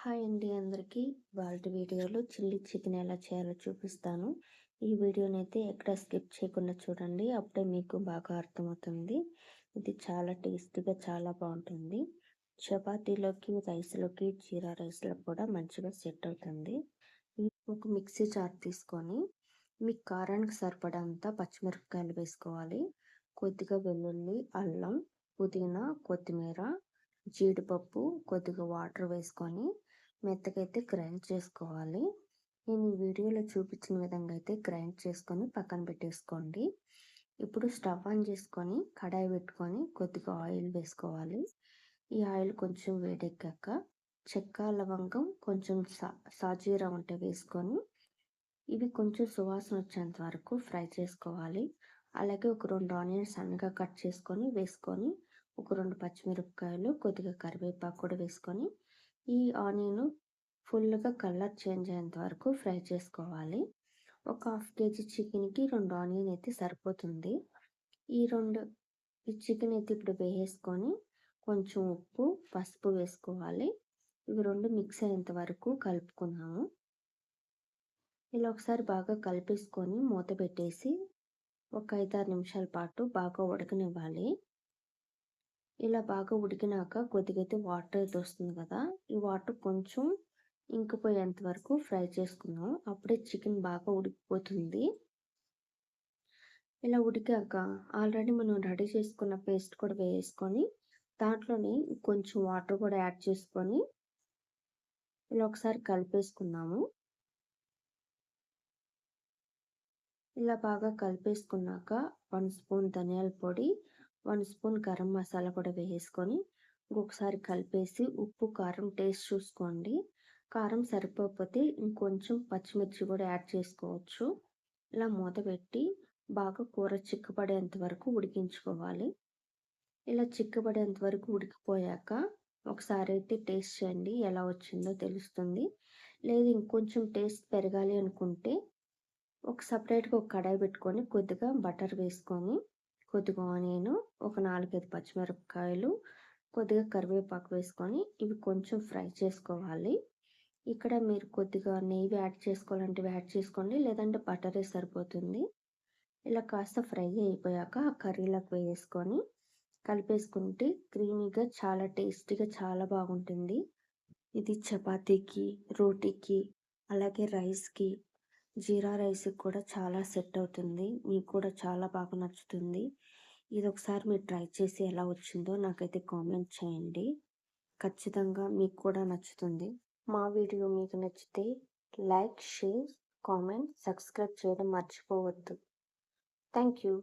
Hi అండి అందరికీ. ఇవాల్టి వీడియోలో చిల్లీ చికెన్ ఎలా చేయాలో చూపిస్తాను. ఈ వీడియోనైతే ఎక్కడ స్కిప్ చేయకుండా చూడండి. అప్పుడే మీకు బాగా అర్థమవుతుంది. ఇది చాలా టేస్టీగా చాలా బాగుంటుంది. చపాతీలోకి, రైస్లోకి, జీరా రైస్లో కూడా మంచిగా సెట్ అవుతుంది. ఒక మిక్సీ జార్ తీసుకొని మీ కారానికి సరిపడంత పచ్చిమిరపకాయలు వేసుకోవాలి. కొద్దిగా వెల్లుల్లి, అల్లం, పుదీనా, కొత్తిమీర, జీడిపప్పు, కొద్దిగా వాటర్ వేసుకొని మెత్తగైతే గ్రైండ్ చేసుకోవాలి. నేను ఈ వీడియోలో చూపించిన విధంగా అయితే గ్రైండ్ చేసుకొని పక్కన పెట్టేసుకోండి. ఇప్పుడు స్టవ్ ఆన్ చేసుకొని కడాయి పెట్టుకొని కొద్దిగా ఆయిల్ వేసుకోవాలి. ఈ ఆయిల్ కొంచెం వేడెక్కాక చెక్క, లవంగం, కొంచెం సాజీరా ఉంటే వేసుకొని ఇవి కొంచెం సువాసన వచ్చేంత వరకు ఫ్రై చేసుకోవాలి. అలాగే ఒక 2 ఆనియన్స్ సన్నగా కట్ చేసుకొని వేసుకొని ఒక 2 పచ్చిమిరపకాయలు, కొద్దిగా కరివేపాకు కూడా వేసుకొని ఈ ఆనియన్ ఫుల్గా కలర్ చేంజ్ అయ్యేంత వరకు ఫ్రై చేసుకోవాలి. ఒక హాఫ్ కేజీ చికెన్కి 2 ఆనియన్ అయితే సరిపోతుంది. ఈ చికెన్ అయితే ఇప్పుడు వేసుకొని కొంచెం ఉప్పు, పసుపు వేసుకోవాలి. ఇవి 2 మిక్స్ అయ్యేంత వరకు కలుపుకున్నాము. ఇలా ఒకసారి బాగా కలిపేసుకొని మూత పెట్టేసి ఒక 5-6 నిమిషాల పాటు బాగా ఉడకనివ్వాలి. ఇలా బాగా ఉడికినాక కొద్దిగా అయితే వాటర్ అయితే వస్తుంది కదా, ఈ వాటర్ కొంచెం ఇంకిపోయేంత వరకు ఫ్రై చేసుకుందాం. అప్పుడే చికెన్ బాగా ఉడికిపోతుంది. ఇలా ఉడికాక ఆల్రెడీ మనం రెడీ చేసుకున్న పేస్ట్ కూడా వేసుకొని దాంట్లోనే కొంచెం వాటర్ కూడా యాడ్ చేసుకొని ఇలా ఒకసారి కలిపేసుకుందాము. ఇలా బాగా కలిపేసుకున్నాక 1 స్పూన్ ధనియాల పొడి, 1 స్పూన్ గరం మసాలా కూడా వేసుకొని ఇంకొకసారి కలిపేసి ఉప్పు, కారం టేస్ట్ చూసుకోండి. కారం సరిపోకపోతే ఇంకొంచెం పచ్చిమిర్చి కూడా యాడ్ చేసుకోవచ్చు. ఇలా మూత పెట్టి బాగా కూర చిక్కబడేంత వరకు ఉడికించుకోవాలి. ఇలా చిక్కబడేంత వరకు ఉడికిపోయాక ఒకసారి అయితే టేస్ట్ చేయండి, ఎలా వచ్చిందో తెలుస్తుంది. లేదు ఇంకొంచెం టేస్ట్ పెరగాలి అనుకుంటే సపరేట్గా ఒక కడాయి పెట్టుకొని కొద్దిగా బటర్ వేసుకొని కొద్దిగా ఆనియన్, ఒక 4-5 పచ్చిమిరపకాయలు, కొద్దిగా కరివేపాకు వేసుకొని ఇవి కొంచెం ఫ్రై చేసుకోవాలి. ఇక్కడ మీరు కొద్దిగా నెయ్యి యాడ్ చేసుకోవాలంటే యాడ్ చేసుకోండి, లేదంటే బటరే సరిపోతుంది. ఇలా కాస్త ఫ్రై అయిపోయాక ఆ కర్రీలోకి వేసుకొని కలిపేసుకుంటే క్రీమీగా చాలా టేస్టీగా చాలా బాగుంటుంది. ఇది చపాతీకి, రోటీకి, అలాగే రైస్కి, జీరా రైస్కి కూడా చాలా సెట్ అవుతుంది. మీకు కూడా చాలా బాగా నచ్చుతుంది. ఇది ఒకసారి మీరు ట్రై చేసి ఎలా వచ్చిందో నాకైతే కామెంట్ చేయండి. ఖచ్చితంగా మీకు కూడా నచ్చుతుంది. మా వీడియో మీకు నచ్చితే లైక్, షేర్, కామెంట్, సబ్స్క్రైబ్ చేయడం మర్చిపోవద్దు. Thank you.